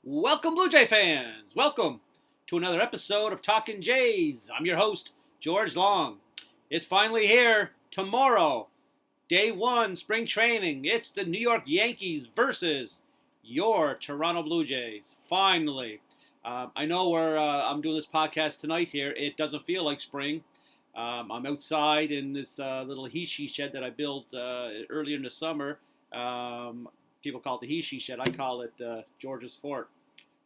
Welcome, Blue Jay fans! Welcome to another episode of Talkin' Jays. I'm your host, George Long. It's finally here, tomorrow, day one, spring training. It's the New York Yankees versus your Toronto Blue Jays. Finally. I know I'm doing this podcast tonight here. It doesn't feel like spring. I'm outside in this little he-she shed that I built earlier in the summer. People call it the he-she shed. I call it George's Fort.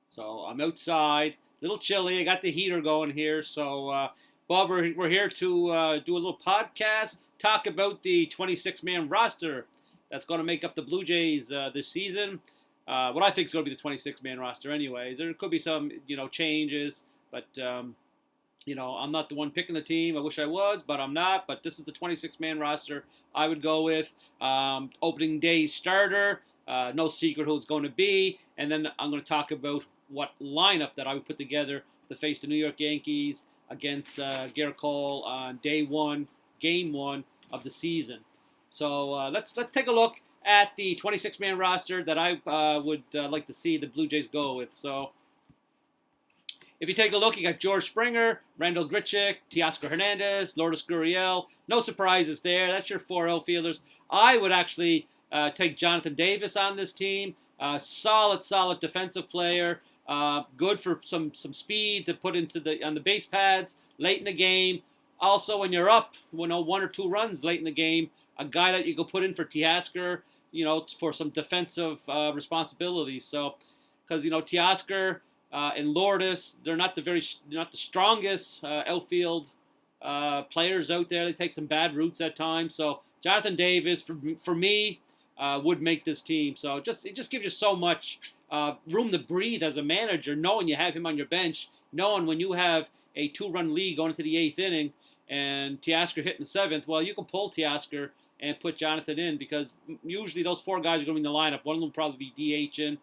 So I'm outside, a little chilly. I got the heater going here. So, Bob, we're here to do a little podcast, talk about the 26-man roster that's going to make up the Blue Jays this season. What I think is going to be the 26-man roster anyways. There could be some, changes, but, I'm not the one picking the team. I wish I was, but I'm not. But this is the 26-man roster I would go with. Opening day starter. No secret who it's going to be. And then I'm going to talk about what lineup that I would put together to face the New York Yankees against Gerrit Cole on day one, game one of the season. So let's take a look at the 26-man roster that I would like to see the Blue Jays go with. So if you take a look, you got George Springer, Randall Grichuk, Teoscar Hernandez, Lurtis Guriel. No surprises there. That's your four outfielders. I would actually take Jonathan Davis on this team. Solid defensive player. Good for some speed to put on the base pads late in the game. Also, when you're up, one or two runs late in the game, a guy that you could put in for Teoscar, for some defensive responsibilities. So, because Teoscar and Lourdes, they're not the strongest outfield players out there. They take some bad routes at times. So Jonathan Davis, for me, would make this team. So it just gives you so much room to breathe as a manager, knowing you have him on your bench, knowing when you have a 2-run lead going into the 8th inning and Teoscar hitting the 7th, well, you can pull Teoscar and put Jonathan in because usually those 4 guys are going to be in the lineup. One of them will probably be DHing.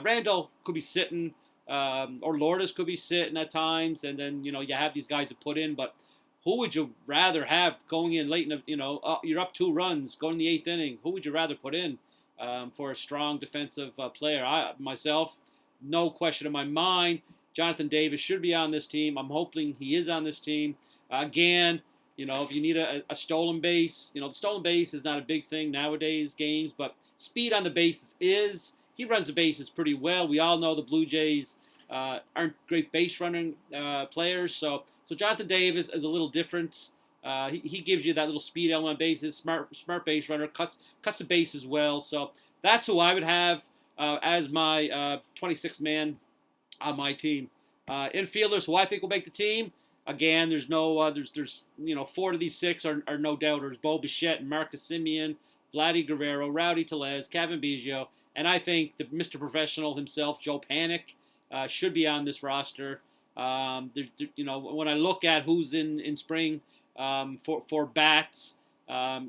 Randall could be sitting, or Lourdes could be sitting at times, and then, you have these guys to put in, but who would you rather have going in late in the, you're up 2 runs, going in the 8th inning? Who would you rather put in for a strong defensive player? Myself, no question in my mind, Jonathan Davis should be on this team. I'm hoping he is on this team. Again, if you need a stolen base, the stolen base is not a big thing nowadays games, but speed on the bases is. He runs the bases pretty well. We all know the Blue Jays aren't great base running players, so Jonathan Davis is a little different. He gives you that little speed element on bases, smart base runner, cuts the base as well. So that's who I would have as my 26-man on my team. Infielders, who I think will make the team. Again, there's no there's 4 of these 6 are no doubters. Bo Bichette and Marcus Simeon, Vladdy Guerrero, Rowdy Tellez, Kevin Biggio, and I think the Mr. Professional himself, Joe Panik, should be on this roster. When I look at who's in spring for bats,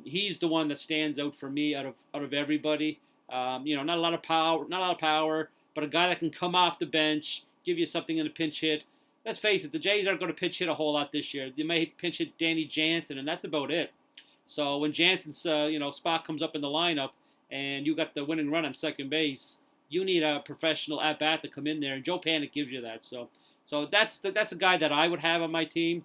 he's the one that stands out for me out of everybody. Not a lot of power, but a guy that can come off the bench, give you something in a pinch hit. Let's face it, the Jays aren't going to pinch hit a whole lot this year. They may pinch hit Danny Jansen, and that's about it. So when Jansen's spot comes up in the lineup, and you got the winning run on second base, you need a professional at bat to come in there, and Joe Panik gives you that. So that's a guy that I would have on my team.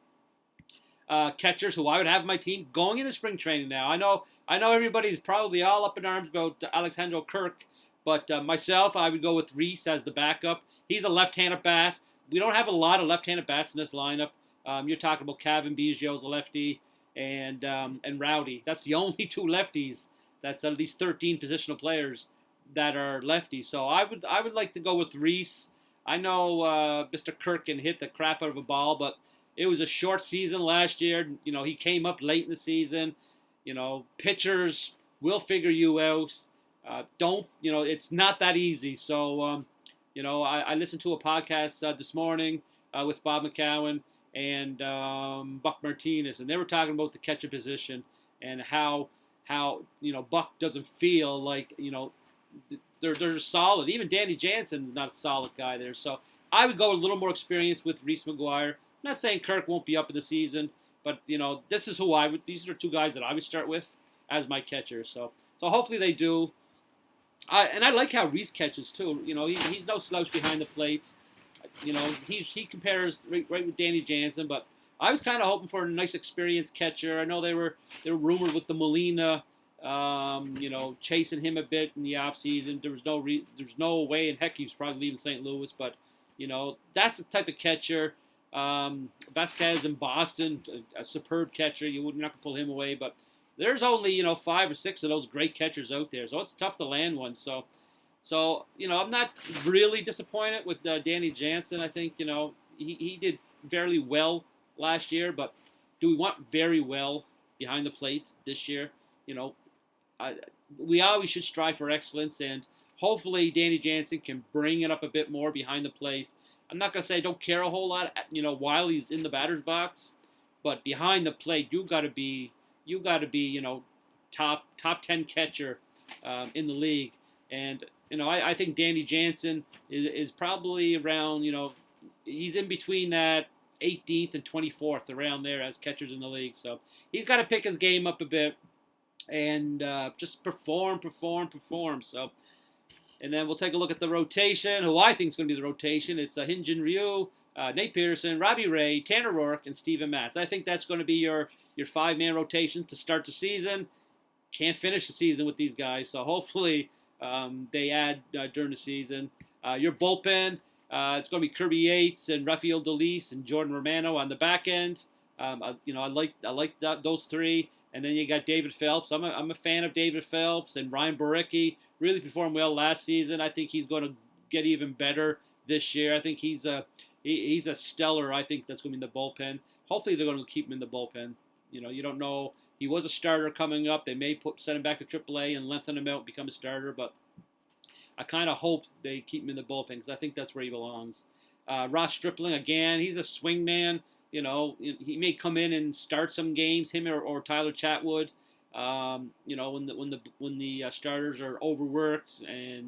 Catchers who I would have on my team going into spring training now. I know everybody's probably all up in arms about Alexandro Kirk, but myself, I would go with Reese as the backup. He's a left-handed bat. We don't have a lot of left-handed bats in this lineup. You're talking about Kevin Biggio as a lefty, and Rowdy. That's the only 2 lefties. That's at least 13 positional players that are lefties. So I would like to go with Reese. I know Mr. Kirk can hit the crap out of a ball, but it was a short season last year. He came up late in the season. Pitchers will figure you out. It's not that easy. So, I listened to a podcast this morning with Bob McCowan and Buck Martinez, and they were talking about the catcher position and how Buck doesn't feel like, they're solid. Even Danny Jansen's not a solid guy there. So I would go a little more experience with Reese McGuire. I'm not saying Kirk won't be up in the season, but this is who these are 2 guys that I would start with as my catchers. So hopefully they do. I like how Reese catches too. He's no slouch behind the plate. He compares right with Danny Jansen, but I was kind of hoping for a nice experienced catcher. I know they were rumored with the Molina, chasing him a bit in the offseason. There's no way in heck he was probably leaving St. Louis, but that's the type of catcher. Vasquez in Boston, a superb catcher. You would not pull him away, but there's only 5 or 6 of those great catchers out there, so it's tough to land one. So I'm not really disappointed with Danny Jansen. I think he did fairly well last year, but do we want very well behind the plate this year? We always should strive for excellence, and hopefully Danny Jansen can bring it up a bit more behind the plate. I'm not gonna say I don't care a whole lot, while he's in the batter's box, but behind the plate, you got to be, top 10 catcher in the league, and I think Danny Jansen is probably around, he's in between that 18th and 24th, around there as catchers in the league. So he's got to pick his game up a bit and just perform. So. And then we'll take a look at the rotation, who I think is going to be the rotation. It's Hyun-Jin Ryu, Nate Pearson, Robbie Ray, Tanner Roark, and Steven Matz. I think that's going to be your 5-man rotation to start the season. Can't finish the season with these guys, so hopefully they add during the season. Your bullpen, it's going to be Kirby Yates and Rafael Dolis and Jordan Romano on the back end. I like those three. And then you got David Phelps. I'm a fan of David Phelps and Ryan Borucki. Really performed well last season. I think he's going to get even better this year. I think he's a stellar. I think that's going to be in the bullpen. Hopefully they're going to keep him in the bullpen. You don't know. He was a starter coming up. They may send him back to AAA and lengthen him out and become a starter. But I kind of hope they keep him in the bullpen because I think that's where he belongs. Ross Stripling again. He's a swing man. He may come in and start some games, him or Tyler Chatwood. When the starters are overworked I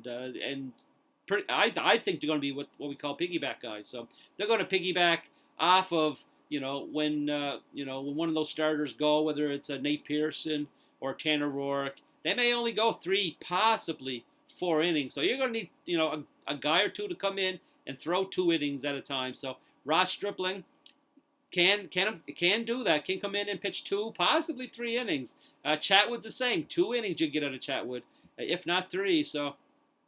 think they're going to be what we call piggyback guys. So they're going to piggyback off of when one of those starters go, whether it's a Nate Pearson or Tanner Roark. They may only go 3, possibly 4 innings. So you're going to need a guy or two to come in and throw 2 innings at a time. So Ross Stripling can do that. Can come in and pitch 2, possibly 3 innings. Chatwood's the same. 2 innings you get out of Chatwood, if not 3. So,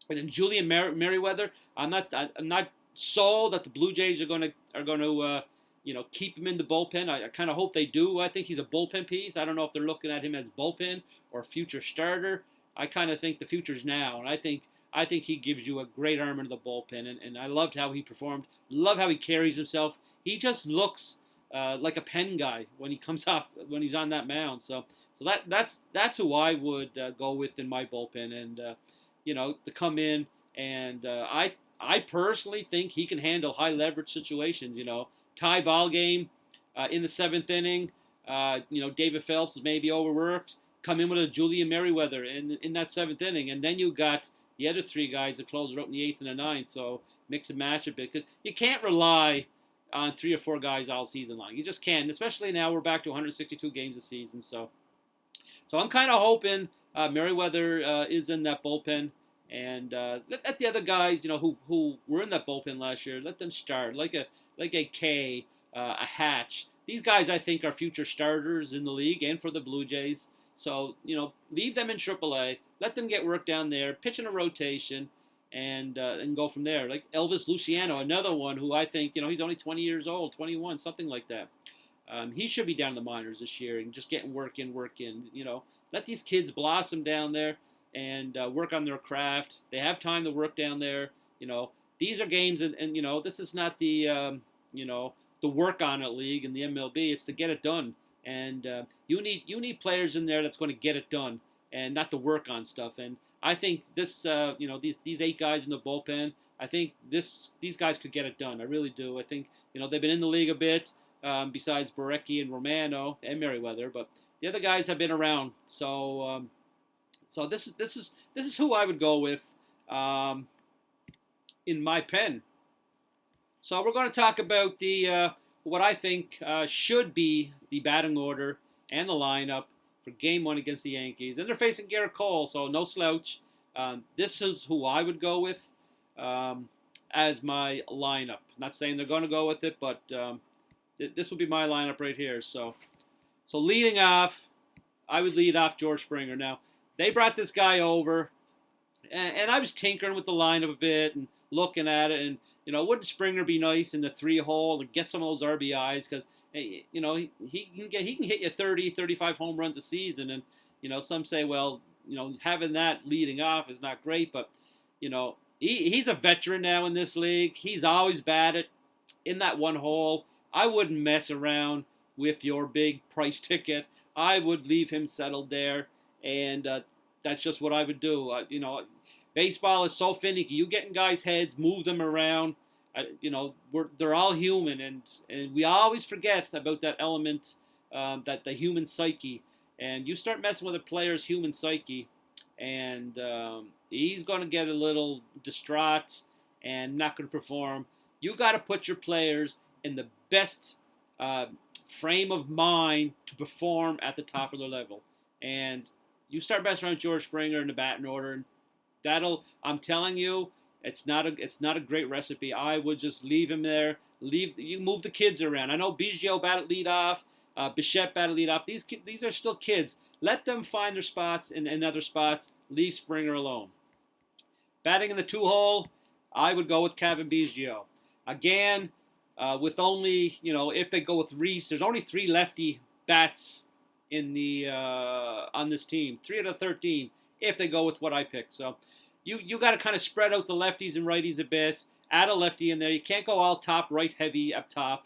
and then Julian Merriweather, I'm not sold that the Blue Jays are going to keep him in the bullpen. I kind of hope they do. I think he's a bullpen piece. I don't know if they're looking at him as bullpen or future starter. I kind of think the future's now, and I think he gives you a great arm into the bullpen. And I loved how he performed. Love how he carries himself. He just looks like a pen guy when when he's on that mound. So that's who I would go with in my bullpen, and to come in and I personally think he can handle high leverage situations. Tie ball game in the 7th inning. David Phelps is maybe overworked. Come in with a Julian Merriweather in that 7th inning, and then you got the other 3 guys that close out in the 8th and the 9th. So mix and match a bit because you can't rely on 3 or 4 guys all season long. You just can't, especially now we're back to 162 games a season. So I'm kind of hoping Merriweather is in that bullpen, and let the other guys, who were in that bullpen last year, let them start like a K, a Hatch. These guys I think are future starters in the league and for the Blue Jays. So leave them in AAA, let them get work down there, pitch in a rotation, and go from there. Like Elvis Luciano, another one who I think, he's only 20 years old, 21, something like that. He should be down in the minors this year and just getting work in. Let these kids blossom down there and work on their craft. They have time to work down there. These are games, and this is not the work on it league in the MLB. It's to get it done. And you need players in there that's going to get it done and not to work on stuff. And I think this, these 8 guys in the bullpen, I think these guys could get it done. I really do. I think, they've been in the league a bit, besides Borucki and Romano and Merriweather, but the other guys have been around. So this is who I would go with in my pen. So we're going to talk about the what I think should be the batting order and the lineup for Game 1 against the Yankees. And they're facing Garrett Cole, so no slouch. This is who I would go with as my lineup. Not saying they're going to go with it, but this would be my lineup right here. So leading off, I would lead off George Springer. Now, they brought this guy over, and I was tinkering with the lineup a bit and looking at it, and wouldn't Springer be nice in the 3-hole to get some of those RBIs? Because he can hit you 30, 35 home runs a season, and some say, well, having that leading off is not great, but he's a veteran now in this league. He's always batted in that 1 hole. I wouldn't mess around with your big price ticket. I would leave him settled there, and that's just what I would do. Baseball is so finicky. You get in guys' heads, move them around. They're all human, and we always forget about that element, that the human psyche. And you start messing with a player's human psyche, and he's going to get a little distraught and not going to perform. You got to put your players in the best frame of mind to perform at the top of their level. And you start messing around with George Springer in the batting order, and I'm telling you, it's not a great recipe. I would just leave him there. You move the kids around. I know Biggio batted lead off, Bichette batted lead off. These are still kids. Let them find their spots in other spots. Leave Springer alone. Batting in the 2-hole, I would go with Kevin Biggio. Again, with only, if they go with Reese, there's only 3 lefty bats in the on this team. 3 out of 13 if they go with what I picked. So you got to kind of spread out the lefties and righties a bit. Add a lefty in there. You can't go all top right heavy up top.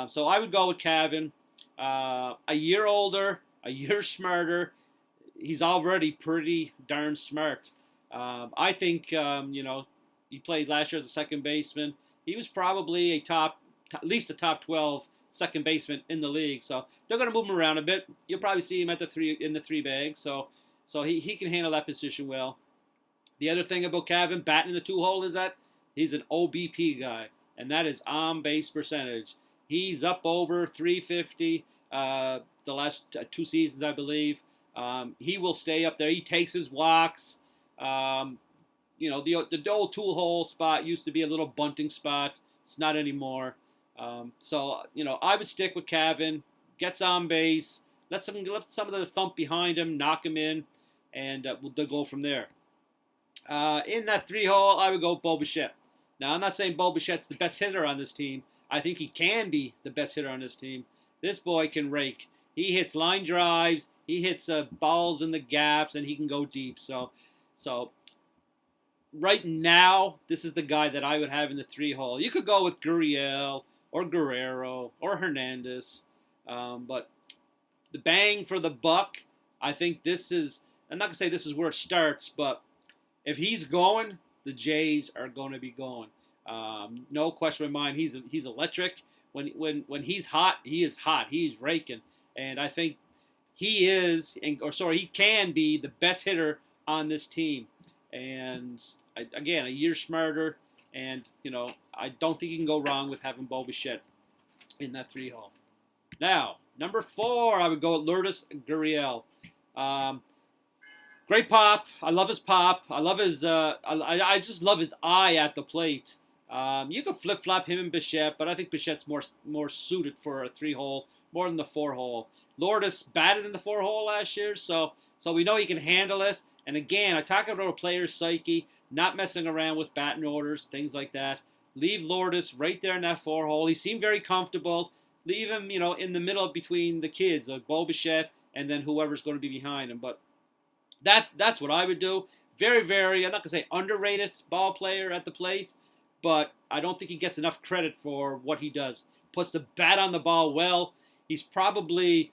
So I would go with Kevin. A year older, a year smarter. He's already pretty darn smart. I think, he played last year as a second baseman. He was probably at least a top 12 second baseman in the league. So they're going to move him around a bit. You'll probably see him in the 3 bag. So he can handle that position well. The other thing about Kevin batting in the 2-hole is that he's an OBP guy, and that is on base percentage. He's up over 350 the last 2 seasons, I believe. He will stay up there. He takes his walks. The old 2-hole spot used to be a little bunting spot. It's not anymore. I would stick with Kevin. Gets on base. Let some of the thump behind him, knock him in, and they'll go from there. In that 3-hole, I would go Bo Bichette. Now, I'm not saying Bo Bichette's the best hitter on this team. I think he can be the best hitter on this team. This boy can rake. He hits line drives. He hits balls in the gaps, and he can go deep. So right now, this is the guy that I would have in the 3-hole. You could go with Guriel or Guerrero or Hernandez, but the bang for the buck, I think this is. I'm not gonna say this is where it starts, but if he's going, the Jays are going to be going. No question in my mind. He's electric. When he's hot, he is hot. He's raking, and I think he can be the best hitter on this team. And again, a year smarter, and I don't think you can go wrong with having Bo Bichette in that 3-hole. Now, number 4, I would go with Lurtis Guriel. Great pop. I love his pop. I love his. I just love his eye at the plate. You can flip flop him and Bichette, but I think Bichette's more suited for a 3-hole more than the 4-hole. Lourdes batted in the 4-hole last year, so we know he can handle it. And again, I talk about a player's psyche, not messing around with batting orders, things like that. Leave Lourdes right there in that 4-hole. He seemed very comfortable. Leave him, in the middle between the kids, like Bo Bichette and then whoever's going to be behind him. But that's what I would do. Very, very, I'm not going to say underrated ball player at the plate, but I don't think he gets enough credit for what he does. Puts the bat on the ball well. He's probably,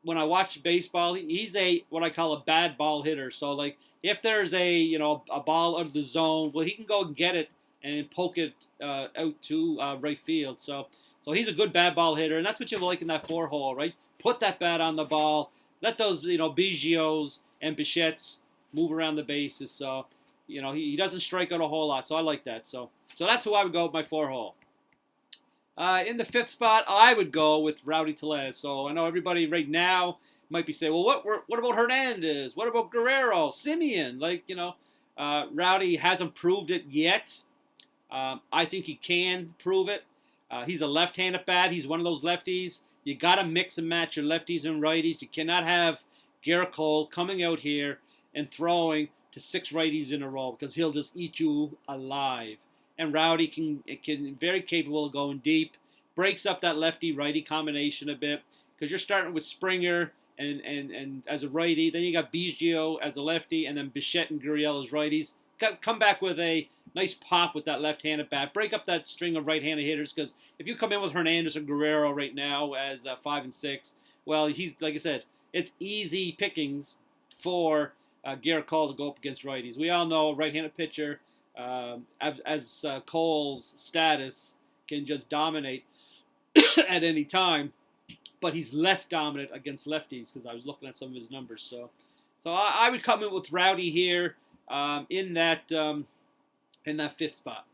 when I watch baseball, he's what I call a bad ball hitter. So, like, if there's a ball out of the zone, well, he can go and get it and poke it out to right field. So he's a good bad ball hitter, and that's what you like in that 4-hole, right? Put that bat on the ball. Let those, Biggios and Bichettes move around the bases. So, he doesn't strike out a whole lot. So I like that. So that's who I would go with my 4-hole. In the 5th spot, I would go with Rowdy Tellez. So I know everybody right now might be saying, well, what about Hernandez? What about Guerrero? Simeon? Rowdy hasn't proved it yet. I think he can prove it. He's a left-handed bat. He's one of those lefties. You got to mix and match your lefties and righties. You cannot have Gerrit Cole coming out here and throwing to 6 righties in a row because he'll just eat you alive. And Rowdy can very capable of going deep. Breaks up that lefty-righty combination a bit because you're starting with Springer and as a righty. Then you got Biggio as a lefty, and then Bichette and Guriel as righties. Come back with a nice pop with that left-handed bat. Break up that string of right-handed hitters because if you come in with Hernandez and Guerrero right now as 5 and 6, well, he's like I said, it's easy pickings for Gerrit Cole to go up against righties. We all know a right-handed pitcher, as Cole's status, can just dominate at any time, but he's less dominant against lefties because I was looking at some of his numbers. So I would come in with Rowdy here in that 5th spot.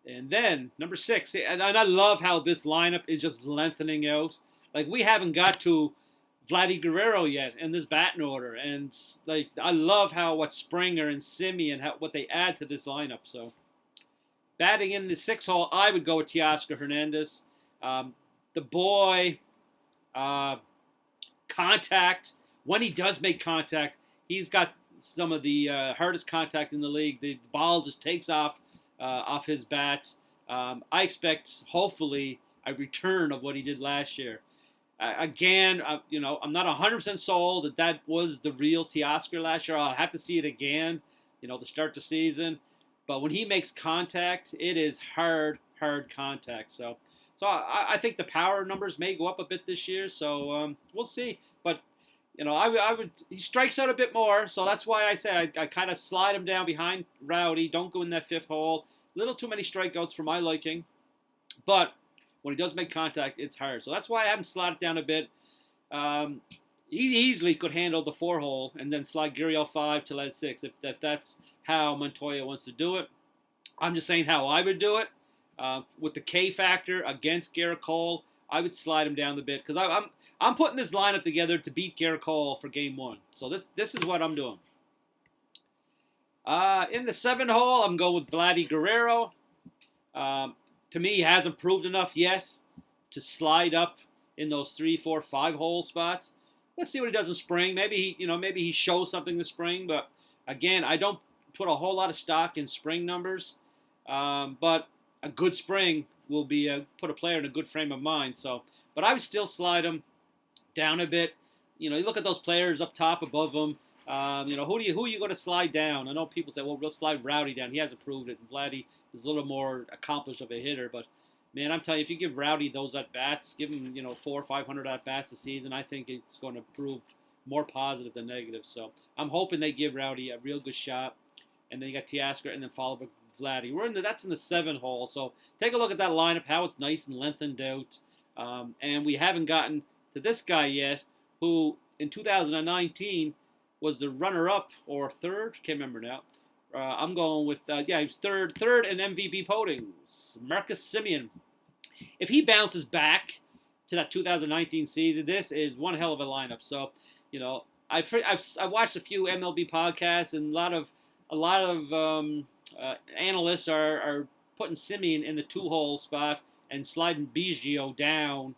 And then number 6, and I love how this lineup is just lengthening out. Like we haven't got to Vladdy Guerrero yet in this batting order, and like I love what Springer and Simeon what they add to this lineup. So batting in the 6th hole, I would go with Teoscar Hernandez. The boy, contact. When he does make contact, he's got some of the hardest contact in the league. The ball just takes off his bat. I expect, hopefully, a return of what he did last year. Again, I'm not 100% sold that was the real Teoscar last year. I'll have to see it again, to start the season. But when he makes contact, it is hard contact. So I think the power numbers may go up a bit this year. So we'll see. But I would. He strikes out a bit more, so that's why I say I kind of slide him down behind Rowdy. Don't go in that 5th hole. A little too many strikeouts for my liking, but when he does make contact, it's hard. So that's why I have him slotted down a bit. He easily could handle the 4 hole and then slide Guriel 5, Tellez 6 if that's how Montoya wants to do it. I'm just saying how I would do it. With the K factor against Gerrit Cole, I would slide him down a bit because I'm putting this lineup together to beat Gerrit Cole for Game 1. So this is what I'm doing. In the 7th hole, I'm going with Vladdy Guerrero. To me, he hasn't proved enough yet to slide up in those 3, 4, 5 hole spots. Let's see what he does in spring. Maybe he shows something this spring. But again, I don't put a whole lot of stock in spring numbers. But a good spring will put a player in a good frame of mind. But I would still slide him down a bit. You look at those players up top above him. Who are you going to slide down? I know people say, well, we'll slide Rowdy down. He hasn't proved it. And Vladdy is a little more accomplished of a hitter. But, man, I'm telling you, if you give Rowdy those at-bats, give him, 400 or 500 at-bats a season, I think it's going to prove more positive than negative. So I'm hoping they give Rowdy a real good shot. And then you got Teoscar and then followed by Vladdy. That's in the 7th hole. So take a look at that lineup, how it's nice and lengthened out. And we haven't gotten to this guy yet, who in 2019 was the runner-up or 3rd. Can't remember now. I'm going with, he was third in MVP potings. Marcus Simeon. If he bounces back to that 2019 season, this is one hell of a lineup. So, I've watched a few MLB podcasts, and a lot of analysts are putting Simeon in the 2-hole spot and sliding Biggio down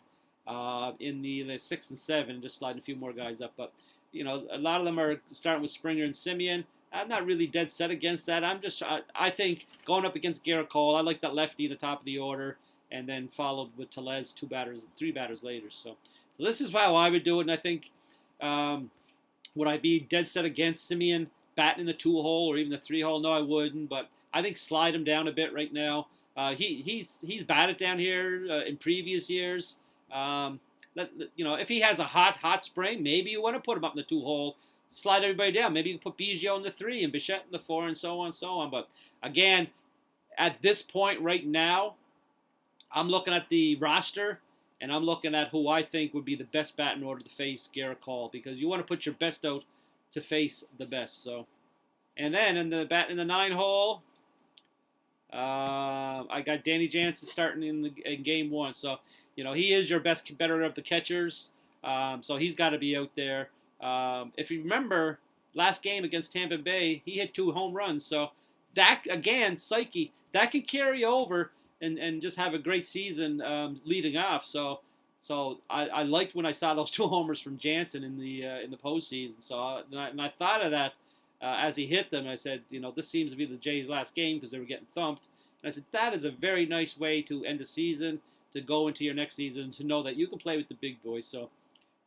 in the 6 and 7, just sliding a few more guys up. But a lot of them are starting with Springer and Simeon. I'm not really dead set against that. I think going up against Gerrit Cole, I like that lefty at the top of the order, and then followed with Tellez 3 batters later. So this is how I would do it, and I think would I be dead set against Simeon batting in the 2-hole or even the 3-hole? No, I wouldn't, but I think slide him down a bit right now. He's batted down here in previous years. If he has a hot spring, maybe you want to put him up in the 2-hole, slide everybody down. Maybe you can put Biggio in the 3 and Bichette in the 4 and so on. But again, at this point right now, I'm looking at the roster and I'm looking at who I think would be the best bat in order to face Gerrit Cole, because you want to put your best out to face the best. So, and then in the 9-hole, I got Danny Jansen starting in Game 1. So, he is your best better of the catchers. So he's got to be out there. If you remember last game against Tampa Bay, he hit 2 home runs. So that, again, psyche, that can carry over and just have a great season leading off. So I liked when I saw those 2 homers from Jansen in the postseason. So and I thought of that as he hit them. I said, this seems to be the Jays' last game because they were getting thumped. And I said, that is a very nice way to end the season, to go into your next season, to know that you can play with the big boys. So,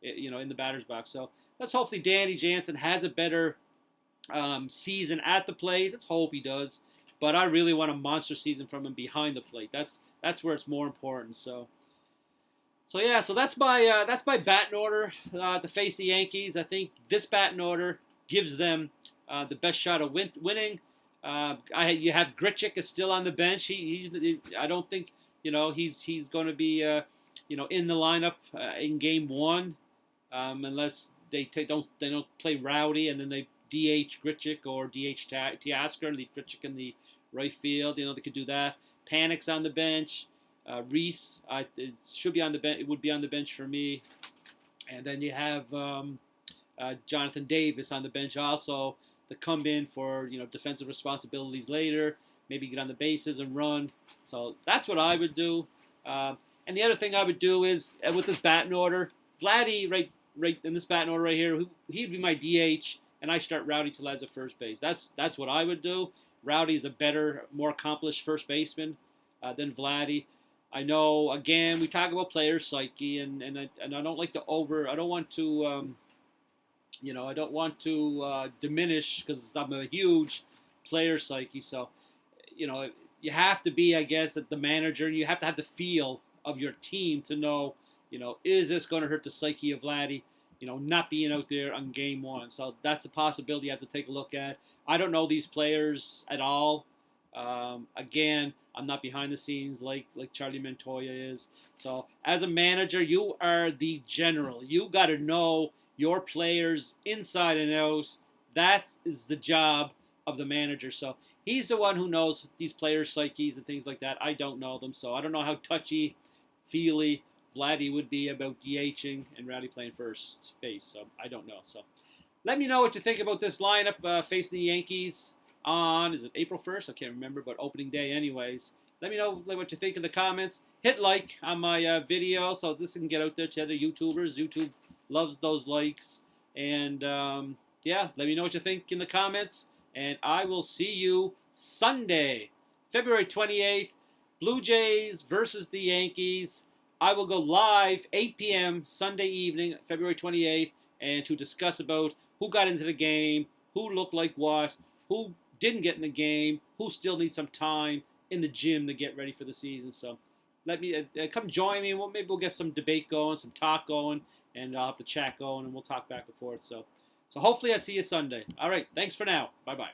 in the batter's box. So let's hopefully Danny Jansen has a better season at the plate. Let's hope he does. But I really want a monster season from him behind the plate. That's where it's more important. So yeah. So that's my batting order to face the Yankees. I think this batting order gives them the best shot of winning. You have Grichuk is still on the bench. I don't think he's going to be in the lineup in Game 1 unless they don't play Rowdy and then they DH Grichuk or DH Teoscar, leave Grichuk in the right field. They could do that. Panic's on the bench. Reese it should be on the bench. It would be on the bench for me. And then you have Jonathan Davis on the bench also to come in for defensive responsibilities later. Maybe get on the bases and run. So that's what I would do. And the other thing I would do is with this batting order, Vladdy right in this batting order right here, he'd be my DH, and I start Rowdy Tellez at first base. That's what I would do. Rowdy's a better, more accomplished first baseman than Vladdy. I know, again, we talk about player psyche, and I don't like to I don't want to, I don't want to diminish because I'm a huge player psyche. So, you have to be, I guess, the manager. You have to have the feel of your team to know, is this going to hurt the psyche of Vladdy? Not being out there on Game 1. So that's a possibility you have to take a look at. I don't know these players at all. Again, I'm not behind the scenes like Charlie Montoya is. So as a manager, you are the general. You got to know your players inside and out. That is the job of the manager. So he's the one who knows these players' psyches and things like that. I don't know them, so I don't know how touchy-feely Vladdy would be about DHing and Rowdy playing first base. So I don't know. So let me know what you think about this lineup facing the Yankees on, is it April 1st? I can't remember, but opening day anyways. Let me know what you think in the comments. Hit like on my video so this can get out there to other YouTubers. YouTube loves those likes. And yeah, let me know what you think in the comments. And I will see you Sunday, February 28th, Blue Jays versus the Yankees. I will go live 8 p.m. Sunday evening, February 28th, and to discuss about who got into the game, who looked like what, who didn't get in the game, who still needs some time in the gym to get ready for the season. So let me come join me. Maybe we'll get some debate going, some talk going, and I'll have the chat going, and we'll talk back and forth. So hopefully I see you Sunday. All right, thanks for now. Bye-bye.